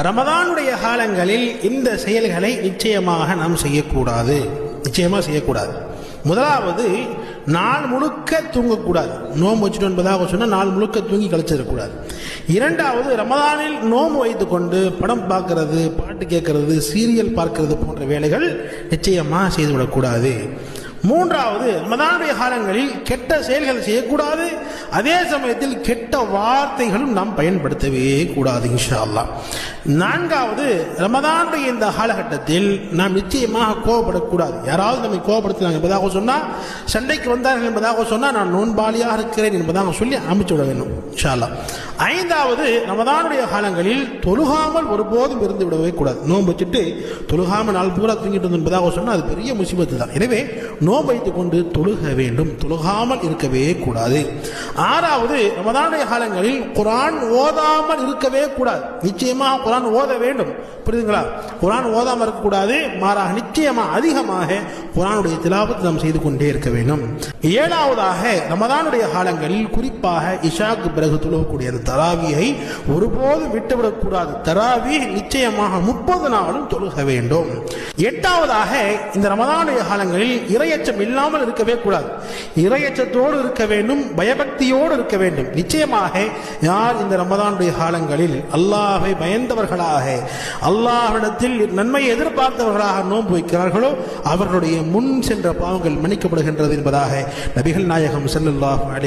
ரமதானுடைய காலங்களில் இந்த செயல்களை நிச்சயமாக நாம் செய்யக்கூடாது. முதலாவது, நாள் முழுக்க தூங்கக்கூடாது. நோன்பு வச்சுட்டு என்பதாக சொன்னால் நாள் முழுக்க தூங்கி கழிச்சிடக்கூடாது. இரண்டாவது, ரமதானில் நோன்பு வைத்துக் கொண்டு படம் பார்க்கறது, பாட்டு கேட்கறது, சீரியல் பார்க்கறது போன்ற வேலைகள் நிச்சயமாக செய்துவிடக்கூடாது. மூன்றாவது, ரமதானுடைய காலங்களில் கெட்ட செயல்கள் செய்யக்கூடாது. அதே சமயத்தில் கெட்ட வார்த்தைகளும் நாம் பயன்படுத்தவே கூடாது இன்ஷா அல்லாஹ். நான்காவது, ரமதானுடைய இந்த காலகட்டத்தில் நாம் நிச்சயமாக கோபப்படக்கூடாது. யாராவது நம்மை கோபப்படுத்தினாங்க என்பதாக சொன்னால், சண்டைக்கு வந்தார்கள் என்பதாக சொன்னால், நான் நோன்பாளியாக இருக்கிறேன் என்பதாக சொல்லி அமைச்சு விட வேண்டும் இன்ஷா அல்லாஹ். ஐந்தாவது, ரமதானுடைய காலங்களில் தொழுகாமல் ஒருபோதும் இருந்து விடவே கூடாது. நோன்பு வச்சுட்டு தொழுகாமல் நாள் பூரா தூங்கிட்டு என்பதாக சொன்னால் அது பெரிய முசிபத்து தான். எனவே நோன்பு வைத்துக் கொண்டு தொழுக வேண்டும், தொழுகாமல் இருக்கவே கூடாது. ஆறாவது, ரமதானுடைய காலங்களில் குர்ஆன் ஓதாமல் இருக்கவே கூடாது. நிச்சயமாக குர்ஆன் ஓத வேண்டும், புரியுதுங்களா? குர்ஆன் ஓதாமல் இருக்கக்கூடாது, மாறாக நிச்சயமாக அதிகமாக குர்ஆனுடைய திலாவத் நாம் செய்து கொண்டே இருக்க வேண்டும். ஏழாவதாக, ரமதானுடைய காலங்களில் குறிப்பாக இஷாக்கு பிறகு தொழக்கூடிய தராவியை ஒருபோதும் விட்டுவிடக்கூடாது. தராவி நிச்சயமாக 30 நாளும் தொழுக வேண்டும். எட்டாவதாக, இந்த ரமதானுடைய காலங்களில் இறையச்சம் இல்லாமல் இருக்கவே கூடாது. இறையச்சத்தோடு இருக்க வேண்டும், பயபக்தியோடு இருக்க வேண்டும். நிச்சயமாக யார் இந்த ரமதானுடைய காலங்களில் அல்லாஹ்வை பயந்தவர்களாக, அல்லாஹ்விடத்தில் நன்மையை எதிர்பார்த்தவர்களாக நோன்பு வைக்கிறார்களோ அவர்களுடைய முன் சென்ற பாவங்கள் மன்னிக்கப்படுகின்றது என்பதாக நபிகள் நாயகம் ஸல்லல்லாஹு அலைஹி